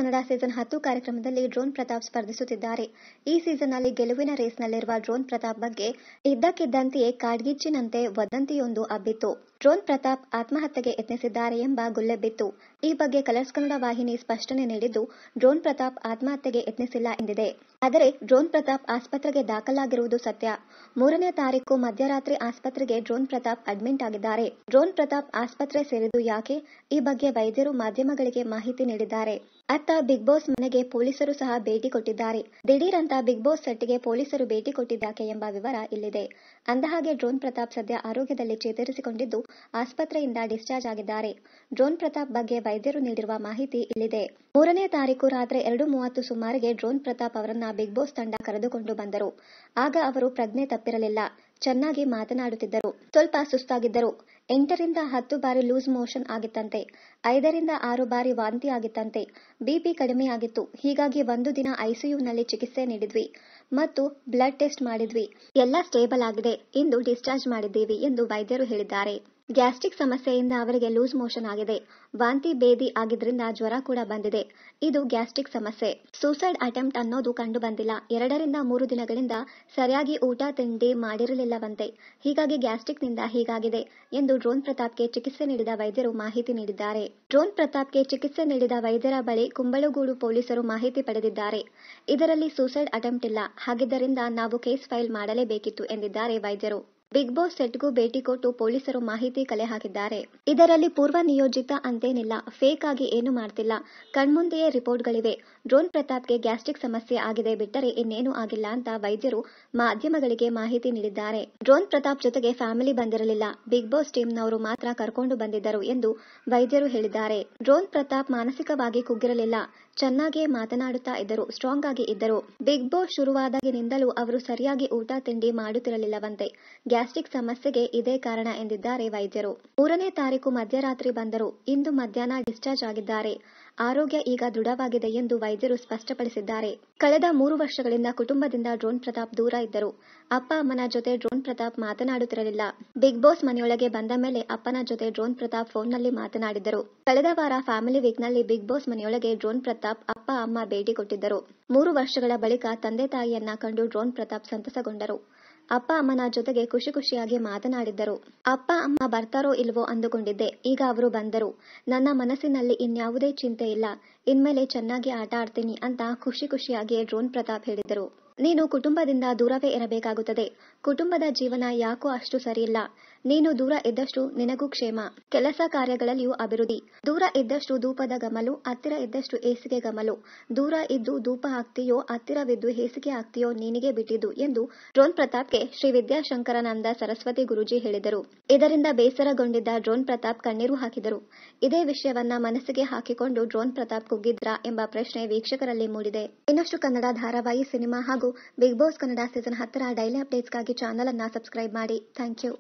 Kannada season 10 ಕಾರ್ಯಕ್ರಮದಲ್ಲಿ drone Pratap ಸ್ಪರ್ಧಿಸುತ್ತಿದ್ದಾರೆ. ಈ ಸೀಸನ್ನಲ್ಲಿ ಗೆಲುವಿನ ರೇಸ್ನಲ್ಲಿರುವ ಡ್ರೋನ್ ಪ್ರತಾಪ್ ಬಗ್ಗೆ ಇದ್ದಕ್ಕಿದ್ದಂತೆಯೇ ಕಾಡ್ಗಿಚ್ಚಿನಂತೆ ವದಂತಿಯೊಂದು ಹಬ್ಬಿತ್ತು. ಡ್ರೋನ್ ಪ್ರತಾಪ್ ಆತ್ಮಹತ್ಯೆಗೆ ಯತ್ನಿಸಿದ್ದಾರೆ ಎಂಬ ಗುಲ್ಲೆಬ್ಬಿತ್ತು. ಈ ಬಗ್ಗೆ ಕಲರ್ಸ್ ಕನ್ನಡ ವಾಹಿನಿ ಸ್ಪಷ್ಟನೆ ನೀಡಿದ್ದು, ಡ್ರೋನ್ ಪ್ರತಾಪ್ ಆತ್ಮಹತ್ಯೆಗೆ ಯತ್ನಿಸಿಲ್ಲ ಎಂದಿದೆ. ಆದರೆ ಡ್ರೋನ್ ಪ್ರತಾಪ್ ಆಸ್ಪತ್ರೆಗೆ ದಾಖಲಾಗಿರುವುದು ಸತ್ಯ. 3ನೇ ತಾರೀಕು ಮಧ್ಯರಾತ್ರಿ ಆಸ್ಪತ್ರೆಗೆ ಡ್ರೋನ್ ಪ್ರತಾಪ್ ಅಡ್ಮಿಟ್ ಆಗಿದ್ದಾರೆ. ಡ್ರೋನ್ ಪ್ರತಾಪ್ ಆಸ್ಪತ್ರೆ ಸೇರಿದ್ದು ಯಾಕೆ? ಈ ಬಗ್ಗೆ ವೈದ್ಯರು ಮಾಧ್ಯಮಗಳಿಗೆ ಮಾಹಿತಿ ನೀಡಿದ್ದಾರೆ. ಅತ್ತ ಬಿಗ್ ಬಾಸ್ ಮನೆಗೆ ಪೊಲೀಸರು ಸಹ ಭೇಟಿ ಕೊಟ್ಟಿದ್ದಾರೆ. ದಿಢೀರ್ ಅಂತ ಬಿಗ್ ಬಾಸ್ ಸೆಟ್ಗೆ ಪೊಲೀಸರು ಭೇಟಿ ಕೊಟ್ಟಿದ್ಯಾಕೆ ಎಂಬ ವಿವರ ಇಲ್ಲಿದೆ. ಅಂದಹಾಗೆ ಡ್ರೋನ್ ಪ್ರತಾಪ್ ಸದ್ಯ ಆರೋಗ್ಯದಲ್ಲಿ ಚೇತರಿಸಿಕೊಂಡಿದ್ದು ಆಸ್ಪತ್ರೆಯಿಂದ ಡಿಸ್ಚಾರ್ಜ್ ಆಗಿದ್ದಾರೆ. ಡ್ರೋನ್ ಪ್ರತಾಪ್ ಬಗ್ಗೆ ವೈದ್ಯರು ನೀಡಿರುವ ಮಾಹಿತಿ ಇಲ್ಲಿದೆ. 3ನೇ ತಾರೀಕು ರಾತ್ರಿ 2:30 ಸುಮಾರಿಗೆ ಡ್ರೋನ್ ಪ್ರತಾಪ್ ಅವರನ್ನ ಬಿಗ್ ಬಾಸ್ ತಂಡ ಕರೆದುಕೊಂಡು ಬಂದರು. ಆಗ ಅವರು ಪ್ರಜ್ಞೆ ತಪ್ಪಿರಲಿಲ್ಲ. ಚೆನ್ನಾಗಿ ಮಾತನಾಡುತ್ತಿದ್ದರು. ಸ್ವಲ್ಪ ಸುಸ್ತಾಗಿದ್ದರು. 8ರಿಂದ 10 ಬಾರಿ ಲೂಸ್ ಮೋಷನ್ ಆಗಿತ್ತಂತೆ. 5ರಿಂದ 6 ಬಾರಿ ವಾಂತಿ ಆಗಿತ್ತಂತೆ. ಬಿಪಿ ಕಡಿಮೆಯಾಗಿತ್ತು. ಹೀಗಾಗಿ 1 ದಿನ ಐಸಿಯುನಲ್ಲಿ ಚಿಕಿತ್ಸೆ ನೀಡಿದ್ವಿ ಮತ್ತು ಬ್ಲಡ್ ಟೆಸ್ಟ್ ಮಾಡಿದ್ವಿ. ಎಲ್ಲ ಸ್ಟೇಬಲ್ ಆಗಿದೆ. ಇಂದು ಡಿಸ್ಚಾರ್ಜ್ ಮಾಡಿದ್ದೀವಿ ಎಂದು ವೈದ್ಯರು ಹೇಳಿದ್ದಾರೆ. ಗ್ಯಾಸ್ಟ್ರಿಕ್ ಸಮಸ್ಯೆಯಿಂದ ಅವರಿಗೆ ಲೂಸ್ ಮೋಷನ್ ಆಗಿದೆ. ವಾಂತಿ ಭೇದಿ ಆಗಿದ್ರಿಂದ ಜ್ವರ ಕೂಡ ಬಂದಿದೆ. ಇದು ಗ್ಯಾಸ್ಟ್ರಿಕ್ ಸಮಸ್ಯೆ. ಸೂಸೈಡ್ ಅಟೆಂಪ್ಟ್ ಅನ್ನೋದು ಕಂಡು ಬಂದಿಲ್ಲ. 2ರಿಂದ 3 ದಿನಗಳಿಂದ ಸರಿಯಾಗಿ ಊಟ ತಿಂಡಿ ಮಾಡಿರಲಿಲ್ಲವಂತೆ. ಹೀಗಾಗಿ ಗ್ಯಾಸ್ಟ್ರಿಕ್ನಿಂದ ಹೀಗಾಗಿದೆ ಎಂದು ಡ್ರೋನ್ ಪ್ರತಾಪ್ಗೆ ಚಿಕಿತ್ಸೆ ನೀಡಿದ ವೈದ್ಯರು ಮಾಹಿತಿ ನೀಡಿದ್ದಾರೆ. ಡ್ರೋನ್ ಪ್ರತಾಪ್ಗೆ ಚಿಕಿತ್ಸೆ ನೀಡಿದ ವೈದ್ಯರ ಬಳಿ ಕುಂಬಳಗೂಡು ಪೊಲೀಸರು ಮಾಹಿತಿ ಪಡೆದಿದ್ದಾರೆ. ಇದರಲ್ಲಿ ಸೂಸೈಡ್ ಅಟೆಂಪ್ಟ್ ಇಲ್ಲ. ಹಾಗಿದ್ದರಿಂದ ನಾವು ಕೇಸ್ ಫೈಲ್ ಮಾಡಲೇಬೇಕಿತ್ತು ಎಂದಿದ್ದಾರೆ ವೈದ್ಯರು. ಬಿಗ್ ಬಾಸ್ ಸೆಟ್ಗೂ ಭೇಟಿ ಕೊಟ್ಟು ಪೊಲೀಸರು ಮಾಹಿತಿ ಕಲೆ ಹಾಕಿದ್ದಾರೆ. ಇದರಲ್ಲಿ ಪೂರ್ವ ನಿಯೋಜಿತ ಅಂತೇನಿಲ್ಲ. ಫೇಕ್ ಆಗಿ ಏನು ಮಾಡ್ತಿಲ್ಲ. ಕಣ್ಮುಂದೆಯೇ ರಿಪೋರ್ಟ್ಗಳಿವೆ. ಡ್ರೋನ್ ಪ್ರತಾಪ್ಗೆ ಗ್ಯಾಸ್ಟ್ರಿಕ್ ಸಮಸ್ಯೆ ಆಗಿದೆ ಬಿಟ್ಟರೆ ಇನ್ನೇನೂ ಆಗಿಲ್ಲ ಅಂತ ವೈದ್ಯರು ಮಾಧ್ಯಮಗಳಿಗೆ ಮಾಹಿತಿ ನೀಡಿದ್ದಾರೆ. ಡ್ರೋನ್ ಪ್ರತಾಪ್ ಜೊತೆಗೆ ಫ್ಯಾಮಿಲಿ ಬಂದಿರಲಿಲ್ಲ. ಬಿಗ್ ಬಾಸ್ ಟೀಮ್ನವರು ಮಾತ್ರ ಕರ್ಕೊಂಡು ಬಂದಿದ್ದರು ಎಂದು ವೈದ್ಯರು ಹೇಳಿದ್ದಾರೆ. ಡ್ರೋನ್ ಪ್ರತಾಪ್ ಮಾನಸಿಕವಾಗಿ ಕುಗ್ಗಿರಲಿಲ್ಲ. ಚೆನ್ನಾಗೇ ಮಾತನಾಡುತ್ತಾ ಇದ್ದರು. ಸ್ಟ್ರಾಂಗ್ ಆಗಿ ಇದ್ದರು. ಬಿಗ್ ಬಾಸ್ ಶುರುವಾದಾಗಿನಿಂದಲೂ ಅವರು ಸರಿಯಾಗಿ ಊಟ ತಿಂಡಿ ಮಾಡುತ್ತಿರಲಿಲ್ಲವಂತೆ. ಗ್ಯಾಸ್ಟ್ರಿಕ್ ಸಮಸ್ಯೆಗೆ ಇದೇ ಕಾರಣ ಎಂದಿದ್ದಾರೆ ವೈದ್ಯರು. 3ನೇ ತಾರೀಕು ಮಧ್ಯರಾತ್ರಿ ಬಂದರು. ಇಂದು ಮಧ್ಯಾಹ್ನ ಡಿಸ್ಚಾರ್ಜ್ ಆಗಿದ್ದಾರೆ. ಆರೋಗ್ಯ ಈಗ ದೃಢವಾಗಿದೆ ಎಂದು ವೈದ್ಯರು ಸ್ಪಷ್ಟಪಡಿಸಿದ್ದಾರೆ. ಕಳೆದ 3 ವರ್ಷಗಳಿಂದ ಕುಟುಂಬದಿಂದ ಡ್ರೋನ್ ಪ್ರತಾಪ್ ದೂರ ಇದ್ದರು. ಅಪ್ಪ ಅಮ್ಮನ ಜೊತೆ ಡ್ರೋನ್ ಪ್ರತಾಪ್ ಮಾತನಾಡುತ್ತಿರಲಿಲ್ಲ. ಬಿಗ್ ಬಾಸ್ ಮನೆಯೊಳಗೆ ಬಂದ ಮೇಲೆ ಅಪ್ಪನ ಜೊತೆ ಡ್ರೋನ್ ಪ್ರತಾಪ್ ಫೋನ್ನಲ್ಲಿ ಮಾತನಾಡಿದ್ದರು. ಕಳೆದ ವಾರ ಫ್ಯಾಮಿಲಿ ವೀಕ್ನಲ್ಲಿ ಬಿಗ್ ಬಾಸ್ ಮನೆಯೊಳಗೆ ಡ್ರೋನ್ ಪ್ರತಾಪ್ ಅಪ್ಪ ಅಮ್ಮ ಭೇಟಿ ಕೊಟ್ಟಿದ್ದರು. 3 ವರ್ಷಗಳ ಬಳಿಕ ತಂದೆ ತಾಯಿಯನ್ನ ಕಂಡು ಡ್ರೋನ್ ಪ್ರತಾಪ್ ಸಂತಸಗೊಂಡರು. ಅಪ್ಪ ಅಮ್ಮನ ಜೊತೆಗೆ ಖುಷಿಯಾಗಿ ಮಾತನಾಡಿದ್ದರು. ಅಪ್ಪ ಅಮ್ಮ ಬರ್ತಾರೋ ಇಲ್ವೋ ಅಂದುಕೊಂಡಿದ್ದೆ. ಈಗ ಅವರು ಬಂದರು. ನನ್ನ ಮನಸ್ಸಿನಲ್ಲಿ ಇನ್ಯಾವುದೇ ಚಿಂತೆ ಇಲ್ಲ. ಇನ್ಮೇಲೆ ಚೆನ್ನಾಗಿ ಆಟ ಆಡ್ತೀನಿ ಅಂತ ಖುಷಿಯಾಗಿ ಡ್ರೋನ್ ಪ್ರತಾಪ್ ಹೇಳಿದರು. ನೀನು ಕುಟುಂಬದಿಂದ ದೂರವೇ ಇರಬೇಕಾಗುತ್ತದೆ. ಕುಟುಂಬದ ಜೀವನ ಯಾಕೋ ಅಷ್ಟು ಸರಿಯಿಲ್ಲ. ನೀನು ದೂರ ಇದ್ದಷ್ಟು ನಿನಗೂ ಕ್ಷೇಮ. ಕೆಲಸ ಕಾರ್ಯಗಳಲ್ಲಿಯೂ ಅಭಿವೃದ್ಧಿ. ದೂರ ಇದ್ದಷ್ಟು ಧೂಪದ ಗಮಲು, ಹತ್ತಿರ ಇದ್ದಷ್ಟು ಹೇಸಿಗೆ ಗಮಲು. ದೂರ ಇದ್ದು ಧೂಪ ಹಾಕ್ತೀಯೋ, ಹತ್ತಿರವಿದ್ದು ಹೇಸಿಗೆ ಹಾಕ್ತೀಯೋ ನಿನಗೆ ಬಿಟ್ಟಿದ್ದು ಎಂದು ಡ್ರೋನ್ ಪ್ರತಾಪ್ಗೆ ಶ್ರೀ ವಿದ್ಯಾಶಂಕರಾನಂದ ಸರಸ್ವತಿ ಗುರೂಜಿ ಹೇಳಿದರು. ಇದರಿಂದ ಬೇಸರಗೊಂಡಿದ್ದ ಡ್ರೋನ್ ಪ್ರತಾಪ್ ಕಣ್ಣೀರು ಹಾಕಿದರು. ಇದೇ ವಿಷಯವನ್ನ ಮನಸ್ಸಿಗೆ ಹಾಕಿಕೊಂಡು ಡ್ರೋನ್ ಪ್ರತಾಪ್ ಕುಗ್ಗಿದ್ರಾ ಎಂಬ ಪ್ರಶ್ನೆ ವೀಕ್ಷಕರಲ್ಲಿ ಮೂಡಿದೆ. ಇನ್ನಷ್ಟು ಕನ್ನಡ ಧಾರಾವಾಹಿ, ಸಿನಿಮಾ ಹಾಗೂ ಬಿಗ್ ಬಾಸ್ ಕನ್ನಡ ಸೀಸನ್ 10ರ ಡೈಲಿ ಅಪ್ಡೇಟ್ಸ್ಗಾಗಿ ಚಾನಲ್ ಅನ್ನ ಸಬ್ಸ್ಕ್ರೈಬ್ ಮಾಡಿ. Thank you.